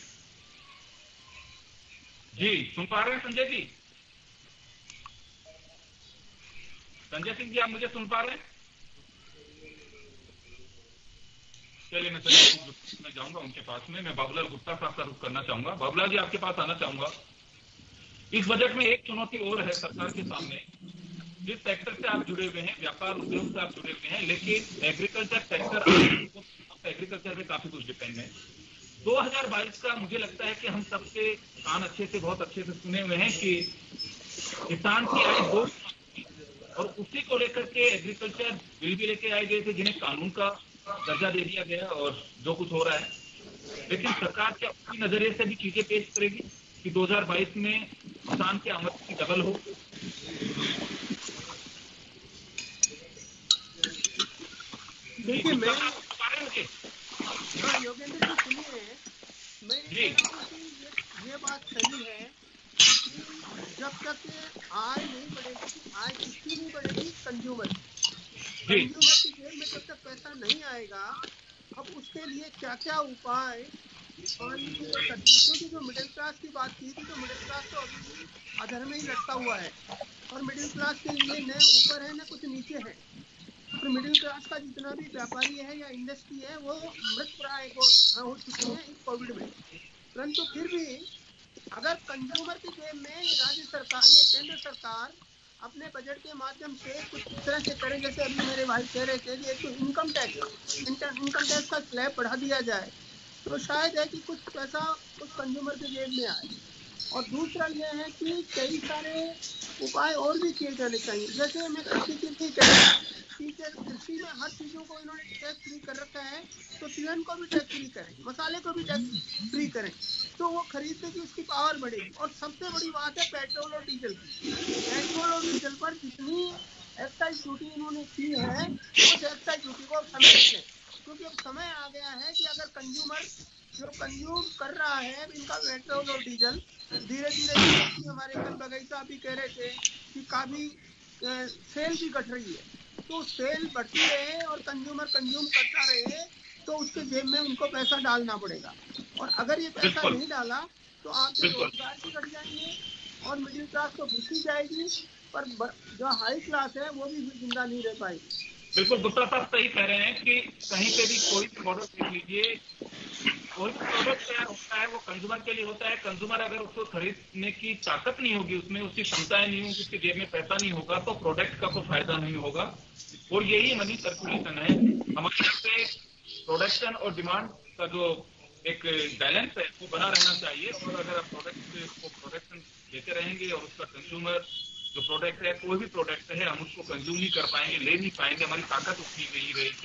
जी, सुन पा रहे हैं संजय जी? संजय सिंह जी, आप मुझे सुन पा रहे हैं? चलिए, मैं संजय सिंह में जाऊंगा उनके पास में। मैं बाबूलाल गुप्ता साहब का रुख करना चाहूंगा। बाबूलाल जी, आपके पास आना चाहूंगा। इस बजट में एक चुनौती और है सरकार के सामने। जिस सेक्टर से आप जुड़े हुए हैं, व्यापार उद्योग से आप जुड़े हुए हैं, लेकिन एग्रीकल्चर सेक्टर, एग्रीकल्चर पे काफी कुछ डिपेंड है। 2022 का मुझे लगता है कि हम सबके कान बहुत अच्छे से सुने हुए हैं कि किसान की आय 2, और उसी को लेकर के एग्रीकल्चर बिल भी लेके आए गए थे, जिन्हें कानून का दर्जा दे दिया गया, और जो कुछ हो रहा है। लेकिन सरकार क्या उसी नजरिए से भी चीजें पेश करेगी कि 2022 में किसान की आमदनी डबल हो? देखिए, मैं योगेंद्र जी सुनिए, मैं ये बात सही है कि जब तक आय नहीं बढ़ेगी, आय किसकी नहीं बढ़ेगी? कंज्यूमर की जेब में जब तक पैसा नहीं आएगा, अब उसके लिए क्या क्या उपाय क्योंकि जो मिडिल क्लास की बात की थी, तो मिडिल क्लास तो अभी अधर में ही लटका हुआ है, और मिडिल क्लास के लिए न ऊपर है न कुछ नीचे है। तो मिडिल क्लास का जितना भी व्यापारी है या इंडस्ट्री है, वो मृत प्राय हो चुके हैं इस कोविड में। परंतु फिर भी अगर कंज्यूमर की जेब में राज्य सरकार, ये केंद्र सरकार अपने बजट के माध्यम से कुछ इस तरह से करें, जैसे अभी मेरे भाई कह रहे थे कि एक तो इनकम टैक्स का स्लैब बढ़ा दिया जाए, तो शायद है कि कुछ पैसा उस कंज्यूमर के जेब में आए। और दूसरा यह है कि कई सारे उपाय और भी किए जाने चाहिए। जैसे मैं कृषि के लिए कह रहा हूँ कृषि में हर चीजों को इन्होंने टैक्स फ्री कर रखा है, तो तिलहन को भी टैक्स फ्री करें, मसाले को भी टैक्स फ्री करें, तो वो खरीदने की उसकी पावर बढ़ेगी। और सबसे बड़ी बात है पेट्रोल और डीजल की। पेट्रोल और डीजल पर जितनी एक्साइज ड्यूटी इन्होंने की है, उस एक्साइज ड्यूटी को समेट लें, क्योंकि अब समय आ गया है कि अगर कंज्यूमर जो कंज्यूम कर रहा है इनका पेट्रोल और डीजल, धीरे धीरे हमारे कल बगई साहब भी कह रहे थे कि काफी सेल भी घट रही है, तो सेल बढ़ती रहे और कंज्यूमर कंज्यूम करता रहे, तो उसके जेब में उनको पैसा डालना पड़ेगा। और अगर ये पैसा नहीं डाला तो आपके रोजगार भी घट जाएंगे और मिडिल क्लास तो घुसी जाएगी, पर जो हाई क्लास है वो भी जिंदा नहीं रह पाएगी। बिल्कुल गुप्ता साहब सही कह रहे हैं कि कहीं पे भी कोई भी प्रोडक्ट देख लीजिए, कोई भी प्रोडक्ट तैयार होता है वो कंज्यूमर के लिए होता है। कंज्यूमर अगर उसको खरीदने की ताकत नहीं होगी, उसमें उसकी क्षमताएं नहीं होगी, उसके जेब में पैसा नहीं होगा, तो प्रोडक्ट का कोई फायदा नहीं होगा। और यही मनी सर्कुलेशन है। हमारे यहाँ पे प्रोडक्शन और डिमांड का जो एक बैलेंस है वो बना रहना चाहिए। और अगर आप प्रोडक्ट को प्रोडक्शन देते रहेंगे और उसका कंज्यूमर जो प्रोडक्ट है, कोई भी प्रोडक्ट है, हम उसको कंज्यूम नहीं कर पाएंगे, ले नहीं पाएंगे, हमारी ताकत उतनी नहीं रहेगी,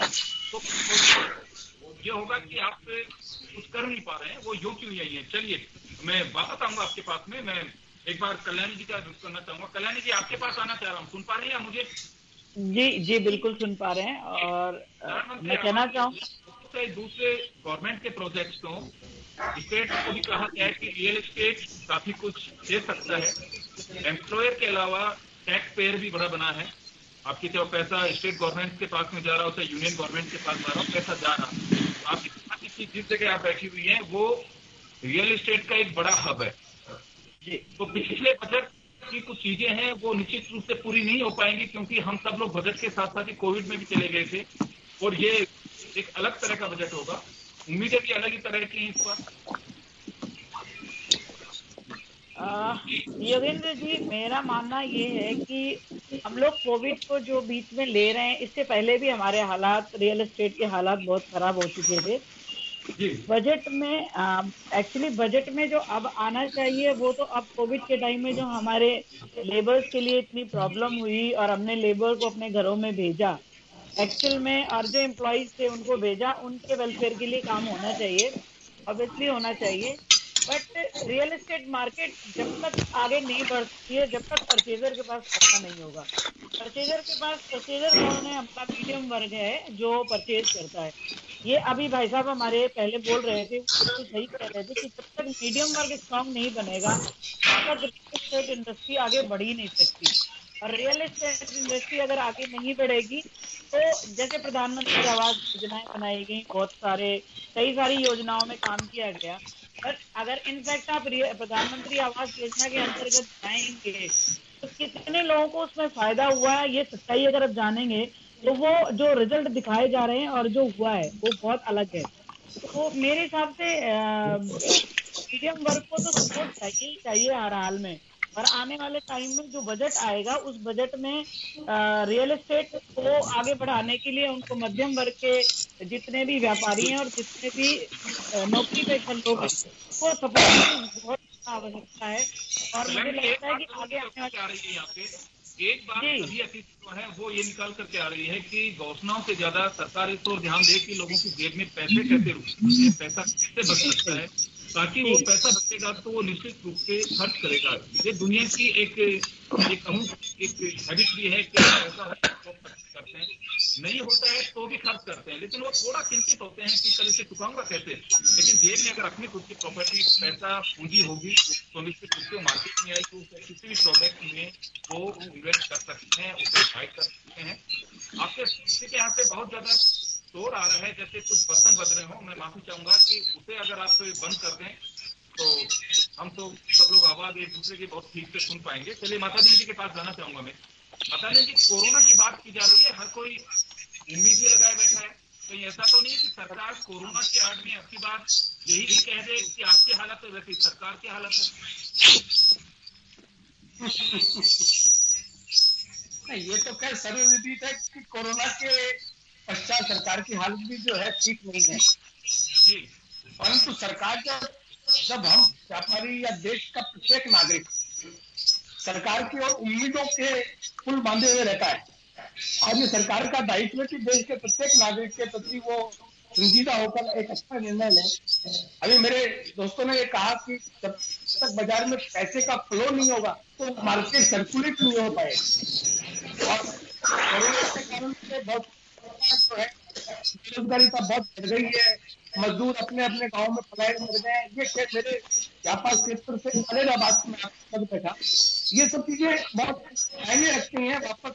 तो ये होगा कि आप कुछ कर नहीं पा रहे हैं। वो योग क्यों यही है। चलिए मैं वापस आऊंगा आपके पास में। मैं एक बार कल्याणी जी का रुख करना चाहूंगा। कल्याणी जी आपके पास आना चाह रहा हूँ, सुन पा रहे हैं मुझे? जी बिल्कुल सुन पा रहे हैं। और मैं कहना चाहूँ दूसरे गवर्नमेंट के प्रोजेक्ट्स को स्टेट को भी कहा गया है कि रियल एस्टेट काफी कुछ दे सकता है। एम्प्लॉयर के अलावा टैक्स पेयर भी बड़ा बना है। आपकी जो पैसा स्टेट गवर्नमेंट के पास में जा रहा होता है, यूनियन गवर्नमेंट के पास जा रहा हो, पैसा जा रहा। आपकी जिस जगह आप बैठी हुई है वो रियल एस्टेट का एक बड़ा हब है। तो पिछले बजट की कुछ चीजें हैं वो निश्चित रूप से पूरी नहीं हो पाएंगी, क्योंकि हम सब लोग बजट के साथ साथ ही कोविड में भी चले गए थे, और ये एक अलग तरह का बजट होगा। उम्मीदें भी अलग ही तरह की इस बार। योगेंद्र जी, मेरा मानना ये है कि हम लोग कोविड को जो बीच में ले रहे हैं, इससे पहले भी हमारे हालात, रियल एस्टेट के हालात बहुत खराब हो चुके थे। बजट में एक्चुअली बजट में जो अब आना चाहिए वो तो अब कोविड के टाइम में जो हमारे लेबर्स के लिए इतनी प्रॉब्लम हुई और हमने लेबर को अपने घरों में भेजा एक्चुअल में, और जो एम्प्लॉइज थे उनको भेजा, उनके वेलफेयर के लिए काम होना चाहिए, ऑब्वियसली होना चाहिए। बट रियल एस्टेट मार्केट जब तक आगे नहीं बढ़ती है, जब तक परचेजर के पास पैसा नहीं होगा। परचेजर कौन है? हमारा मीडियम वर्ग है जो परचेज करता है। ये अभी भाई साहब हमारे पहले बोल रहे थे, तो सही कह रहे थे कि जब तक मीडियम वर्ग स्ट्रॉन्ग नहीं बनेगा तब तक रियल एस्टेट इंडस्ट्री आगे बढ़ ही नहीं सकती। और रियल एस्टेट इंडस्ट्री अगर आगे नहीं बढ़ेगी तो जैसे प्रधानमंत्री आवास योजनाएं बनाई गई, बहुत कई सारी योजनाओं में काम किया गया, बट अगर इनफैक्ट आप प्रधानमंत्री आवास योजना के अंतर्गत जाएंगे तो कितने लोगों को उसमें फायदा हुआ है, ये सच्चाई अगर आप जानेंगे तो वो जो रिजल्ट दिखाए जा रहे हैं और जो हुआ है वो बहुत अलग है। तो मेरे हिसाब से मीडियम वर्ग को तो सपोर्ट चाहिए हर हाल में। और आने वाले टाइम में जो बजट आएगा उस बजट में रियल एस्टेट को आगे बढ़ाने के लिए उनको मध्यम वर्ग के जितने भी व्यापारी हैं और जितने भी नौकरी पेशा लोग हैं को सपोर्ट की बहुत आवश्यकता है। और मुझे लगता है कि आगे आने वाले एक बात सभी अतिथि जो है वो ये निकाल करके आ रही है कि घोषणाओं से ज्यादा सरकार इस ओर ध्यान दे कि लोगों की जेब में पैसे कैसे रुके, पैसा कैसे बच सकता है, ताकि वो पैसा बचेगा तो वो निश्चित रूप से खर्च करेगा। ये दुनिया की एक हैबिट भी है कि पैसा खर्च करते हैं, नहीं होता है तो भी खर्च करते हैं, लेकिन वो थोड़ा चिंतित होते हैं कि कल इसे चुकाऊंगा कैसे। लेकिन जेब में अगर अपनी खुद की प्रॉपर्टी पैसा पूंजी होगी तो निश्चित रूप से मार्केट में आएगी, उसे किसी भी प्रोडक्ट में वो इन्वेस्ट कर सकते हैं, उसे बाय कर सकते हैं। आपके किसी के यहाँ से बहुत ज्यादा शोर आ रहा है, जैसे कुछ बर्तन बज रहे हो। मैं माफी चाहूंगा कि उसे अगर आप बंद कर दें तो हम तो सब लोग आवाज एक दूसरे की बहुत ठीक से सुन पाएंगे। चलिए माता जी के पास जाना चाहूंगा मैं। माता जी, कोरोना की बात की जा रही है, हर कोई उम्मीद भी लगाए बैठा है, तो ऐसा तो नहीं कि सरकार कोरोना की आड़ में आपकी बात यही भी कह दे कि आपकी हालत है वैसी सरकार की हालत है। ये तो खैर सर्वविदित है कि कोरोना के पश्चात सरकार की हालत भी जो है ठीक नहीं है जी। परंतु सरकार जब हम व्यापारी या देश का प्रत्येक नागरिक सरकार की और उम्मीदों के पुल बांधे हुए रहता है और ये सरकार का दायित्व है कि देश के प्रत्येक नागरिक के प्रति वो संजीदा होकर एक अच्छा निर्णय लें। अभी मेरे दोस्तों ने ये कहा कि जब तक बाजार में पैसे का फ्लो नहीं होगा तो मार्केट सर्कुलेट नहीं हो पाएगा। और कोरोना के कारण से बहुत जो है बेरोजगारी का बहुत बढ़ गई है, मजदूर अपने अपने गांव में पलायन कर गए हैं। ये मेरे व्यापार क्षेत्र से फरीदाबाद में पद पे था। ये सब चीजें बहुत मायने रखती हैं वापस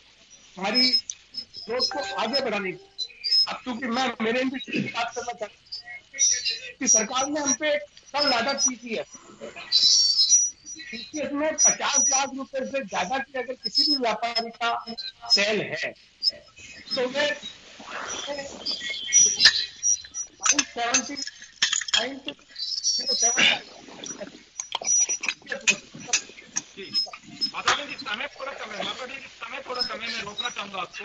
हमारी ग्रोथ को आगे बढ़ाने की। अब चूंकि मैं मेरे इंडस्ट्री की बात करना चाहता हूँ कि सरकार ने हम पे कल लागत TCS में 50 लाख रुपए से ज्यादा की अगर किसी भी व्यापारी का सेल है तो वे 70 समय थोड़ा कम है, समय थोड़ा कम है, मैं रोकना चाहूंगा आपको।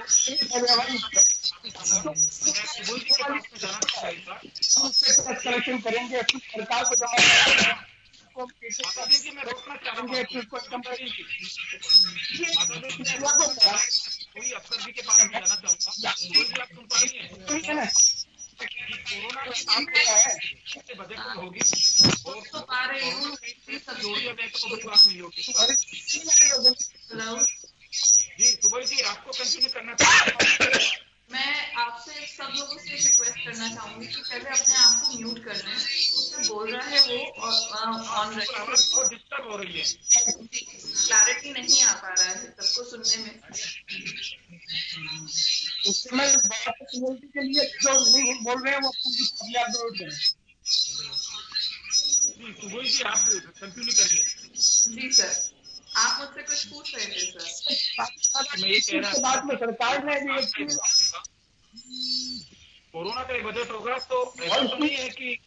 कलेक्शन करेंगे सरकार को जमा मैं रोकना चाहूंगा कोई अफसर जी के पास में जाना चाहूंगा। आप सुन पा रही हैं कोरोना के बजट में होगी और जोड़िया बैंक को बड़ी बात नहीं होगी। जी सुबह जी आपको कंटिन्यू करना चाहिए। मैं आपसे सब लोगों से रिक्वेस्ट करना चाहूंगी कि पहले अपने आप को म्यूट कर लें। उससे बोल रहा है वो ऑन बहुत डिस्टर्ब हो रही है, क्लैरिटी नहीं आ पा रहा है सबको सुनने में। उसमें के लिए जो नहीं बोल रहे हैं वो सुबह जी आप कंटिन्यू करिए। जी सर, आप मुझसे कुछ पूछ रहे थे सर। मैं ये कह रहा बाद में सरकार ने भी कोरोना का बजट होगा तो ऐसा तो नहीं है कि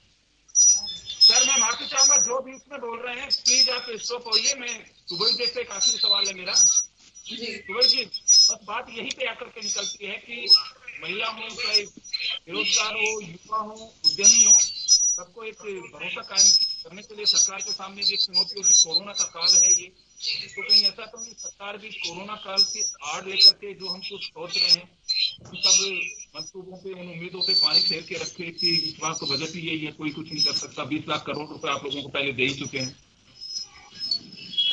सर मैं माफी चाहूंगा जो भी उसमें बोल रहे हैं प्लीज आप स्टॉप होइए। मैं सुबह जी से एक आखिरी सवाल है मेरा। सुबह जी बस बात यही पे आकर के निकलती है कि महिला हो चाहे बेरोजगार हो, युवा हो, उद्यमी हो, सबको एक भरोसा कायम करने के लिए सरकार के सामने भी एक चुनौती होगी। कोरोना का काल है ये, तो कहीं ऐसा तो नहीं सरकार भी कोरोना काल के आड़ लेकर के जो हम कुछ सोच रहे हैं सब मंसूबों पे, उन उम्मीदों पे पानी फेर के रखे कि इस बार तो बजट ही यही है, कोई कुछ नहीं कर सकता। 20 लाख करोड़ रुपए आप लोगों को पहले दे ही चुके हैं।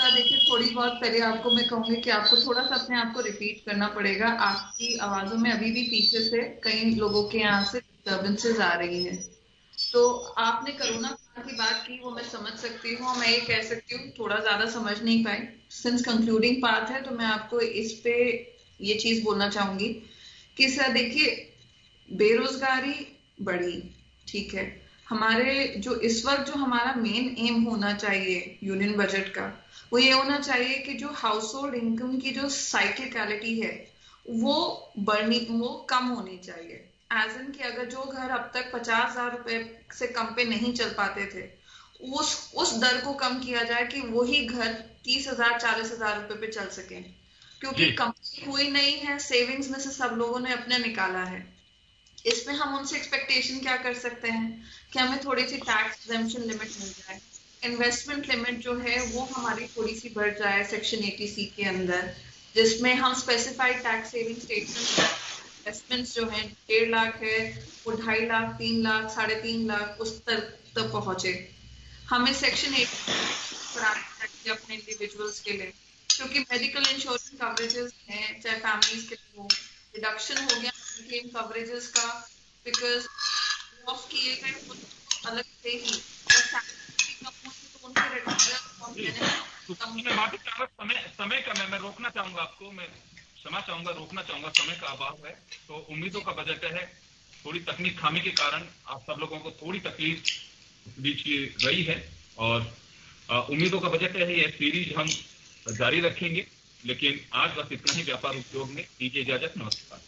देखिए थोड़ी बहुत पहले आपको मैं कहूंगी कि आपको थोड़ा सा अपने आप को रिपीट करना पड़ेगा। आपकी आवाजों में अभी भी पीछे से कई लोगों के यहाँ से डिस्टर्बेंसेस आ रही है। तो आपने कोरोना की बात की वो मैं समझ सकती हूँ। मैं ये कह सकती हूँ थोड़ा ज्यादा समझ नहीं पाई। सिंस कंक्लूडिंग पार्ट है तो मैं आपको इस पे ये चीज बोलना चाहूंगी कि सर देखिए बेरोजगारी बढ़ी, ठीक है। हमारे जो इस वक्त जो हमारा मेन एम होना चाहिए यूनियन बजट का वो ये होना चाहिए कि जो हाउस होल्ड इनकम की जो साइक्लिकलिटी है वो कम होनी चाहिए। एज इन कि अगर जो घर अब तक 50,000 रुपए से कम पे नहीं चल पाते थे उस दर को कम किया जाए कि वही घर 30,000 40,000 रुपए पे चल सके, क्योंकि कंपनी हुई नहीं है, सेविंग्स में से सब लोगों ने अपने निकाला है। इसमें हम उनसे एक्सपेक्टेशन क्या कर सकते हैं कि हमें थोड़ी सी टैक्स एग्जेम्पशन लिमिट मिल जाए, इन्वेस्टमेंट लिमिट जो है वो हमारी थोड़ी सी बढ़ जाए सेक्शन 80C के अंदर, जिसमें हम specified tax saving statement investments जो है 1.5 लाख है वो 2.5 लाख 3 लाख 3.5 लाख उस तक पहुंचे। हमें सेक्शन 80 अपने इंडिविजुअल्स के लिए, क्योंकि मेडिकल इंश्योरेंस कवरेजेस हैं चाहे फैमिलीज के लिए, रिडक्शन हो गया क्लेम कवरेजेस का, बिकॉज ऑफ किए गए अलग से ही समय कम है। मैं रोकना चाहूंगा आपको, मैं क्षमा चाहूंगा, रोकना चाहूंगा, समय का अभाव है। तो उम्मीदों का बजट है, थोड़ी तकनीक खामी के कारण आप सब लोगों को थोड़ी तकलीफ बीच रही है और उम्मीदों का बजट है। ये सीरीज हम जारी रखेंगे, लेकिन आज बस इतना ही व्यापार उद्योग में। दीजिए इजाजत, नमस्कार।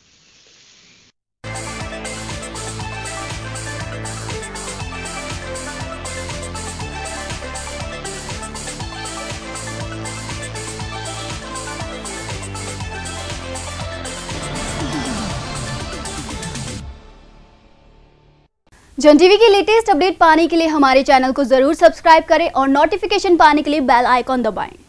जन टीवी की लेटेस्ट अपडेट पाने के लिए हमारे चैनल को जरूर सब्सक्राइब करें और नोटिफिकेशन पाने के लिए बेल आइकॉन दबाएं।